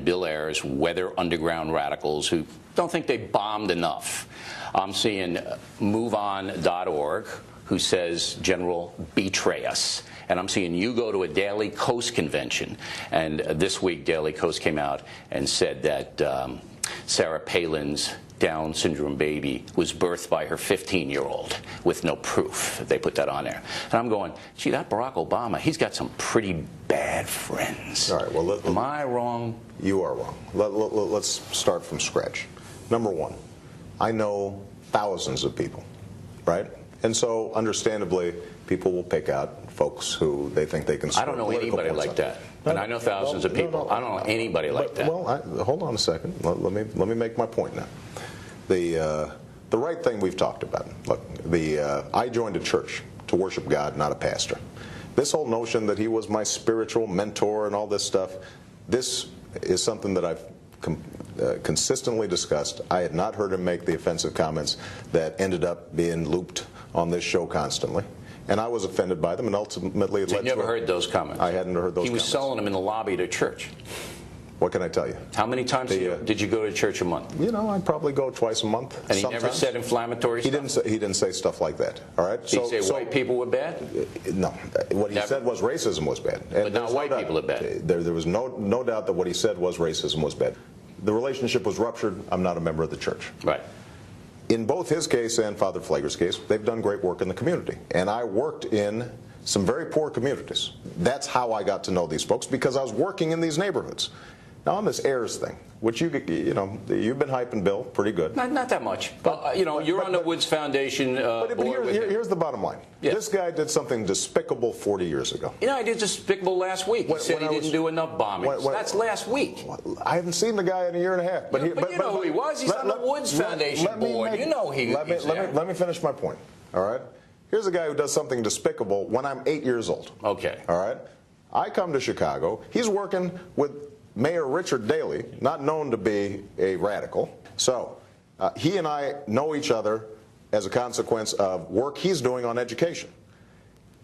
Bill Ayers, weather underground radicals who don't think they bombed enough. I'm seeing MoveOn.org, who says, General, betray us. And I'm seeing you go to a Daily Kos convention. And this week, Daily Kos came out and said that Sarah Palin's Down syndrome baby was birthed by her 15-year-old with no proof. They put that on there. And I'm going, gee, that Barack Obama, he's got some pretty bad friends. All right, well, am I wrong? You are wrong. Let's start from scratch. Number one, I know thousands of people, right? And so, understandably, people will pick out folks who they think they can score. I don't know anybody like that. And I know thousands of people. I don't know anybody like that. Well, hold on a second. Let me make my point now. The right thing we've talked about. Look, I joined a church to worship God, not a pastor. This whole notion that he was my spiritual mentor and all this stuff, this is something that I've consistently discussed. I had not heard him make the offensive comments that ended up being looped on this show constantly. And I was offended by them, and ultimately it led to... You never heard those comments? I hadn't heard those comments. He was selling them in the lobby at a church. What can I tell you? How many times did you go to church a month? You know, I'd probably go twice a month. And he never said inflammatory stuff? He didn't say stuff like that, all right? Did he say white people were bad? No. What he said was racism was bad. And but not white people are bad. There was no doubt that what he said was racism was bad. The relationship was ruptured. I'm not a member of the church. Right. In both his case and Father Pfleger's case, they've done great work in the community. And I worked in some very poor communities. That's how I got to know these folks, because I was working in these neighborhoods. Now, on this Ayers thing, which you've been hyping Bill pretty good. Not that much. But, you're on the Woods Foundation but here's the bottom line. Yeah. This guy did something despicable 40 years ago. You know, I did despicable last week. He said he didn't do enough bombings. That's last week. I haven't seen the guy in a year and a half. But you know who he was. He's on the Woods Foundation board. You know he's there. Let me finish my point, all right? Here's a guy who does something despicable when I'm 8 years old. Okay. All right? I come to Chicago. He's working with Mayor Richard Daley, not known to be a radical. So he and I know each other as a consequence of work he's doing on education.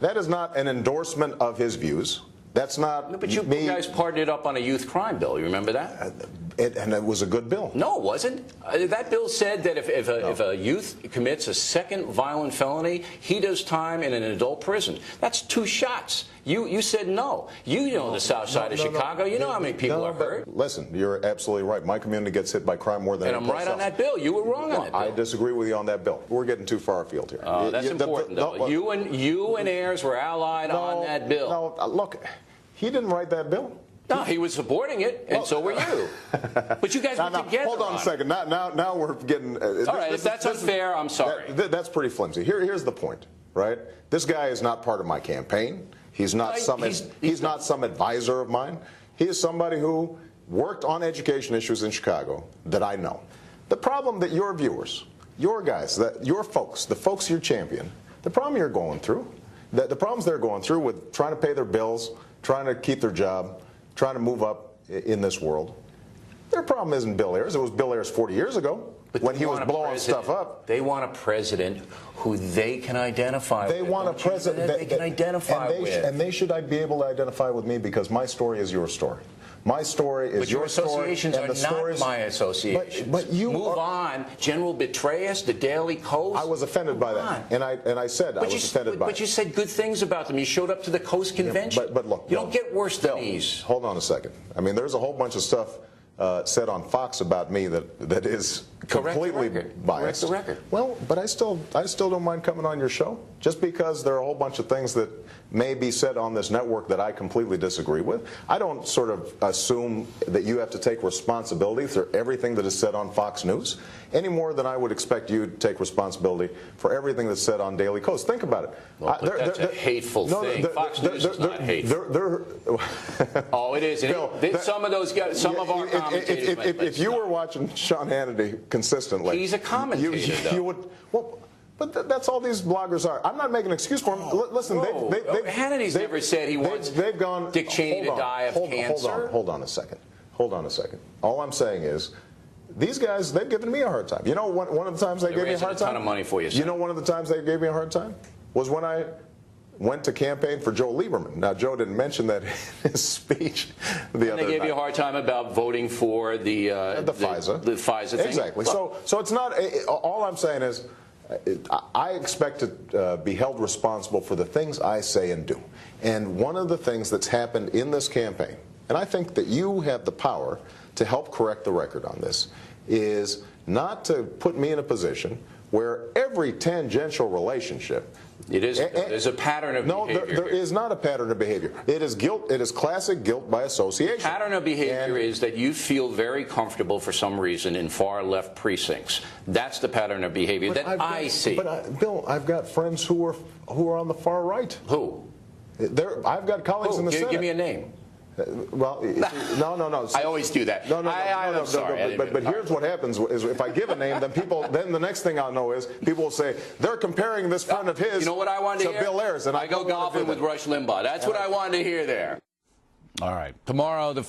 That is not an endorsement of his views. That's not But you guys partnered up on a youth crime bill. You remember that? And it was a good bill. No, it wasn't. That bill said that if a youth commits a second violent felony, he does time in an adult prison. That's 2 shots. You said no. You know the south side of Chicago. You know how many people are hurt. Listen, you're absolutely right. My community gets hit by crime more than anyone else. And I'm right on that bill. You were wrong on that bill. I disagree with you on that bill. We're getting too far afield here. That's important, though. You and Ayers were allied on that bill. No, look, he didn't write that bill. No, he was supporting it, and so were you. But you guys were together. Hold on a second. Now we're getting... all right, if that's unfair, I'm sorry. That's pretty flimsy. Here's the point, right? This guy is not part of my campaign. He's not he's not some advisor of mine. He is somebody who worked on education issues in Chicago that I know. The problem that your viewers, your guys, your folks, the folks you champion, the problem you're going through, the problems they're going through with trying to pay their bills, trying to keep their job, trying to move up in this world, their problem isn't Bill Ayers. It was Bill Ayers 40 years ago when he was blowing stuff up. They want a president who they can identify with. They want a president that they can identify with. And they should be able to identify with me because my story is your story. My story is your story. But your associations are not my associations. But you move on. General Betrayus, the Daily Kos. I was offended by that, and I said I was offended by it. But you said good things about them. You showed up to the Kos convention. But look, you don't get worse than these. Hold on a second. I mean, there's a whole bunch of stuff said on Fox about me that is completely biased. Correct the record. Well, but I still don't mind coming on your show, just because there are a whole bunch of things that may be said on this network that I completely disagree with. I don't sort of assume that you have to take responsibility for everything that is said on Fox News, any more than I would expect you to take responsibility for everything that's said on Daily Kos. Think about it. Well, that's a hateful thing. Fox News is not hateful. Oh, it is. Bill, some of those guys, some of our commentators. If you were watching Sean Hannity consistently, he's a commentator. You would. Well, but that's all these bloggers are. I'm not making an excuse for them. Listen, Hannity's never said he wants Dick Cheney to die of cancer. Hold on a second. Hold on a second. All I'm saying is, these guys, they've given me a hard time. You know, one of the times they gave me a hard time. A ton of money for you. You know, one of the times they gave me a hard time was when I went to campaign for Joe Lieberman. Now, Joe didn't mention that in his speech the other They gave night. you a hard time about voting for the FISA thing. Exactly. So it's not. All I'm saying is, I expect to be held responsible for the things I say and do. And one of the things that's happened in this campaign, and I think that you have the power to help correct the record on this, is not to put me in a position where every tangential relationship. There's a pattern of behavior. No, there is not a pattern of behavior. It is guilt. It is classic guilt by association. Pattern of behavior is that you feel very comfortable for some reason in far left precincts. That's the pattern of behavior that I see. But Bill, I've got friends who are on the far right. Who? I've got colleagues in the Senate. Give me a name. Well, no. I always do that. No. I'm sorry. But here's what happens: is if I give a name, then the next thing I'll know is people will say they're comparing this friend of his. You know what I wanted to hear? Bill Ayers, and I go golfing with Rush Limbaugh. That's what I wanted to hear there. All right. Tomorrow, the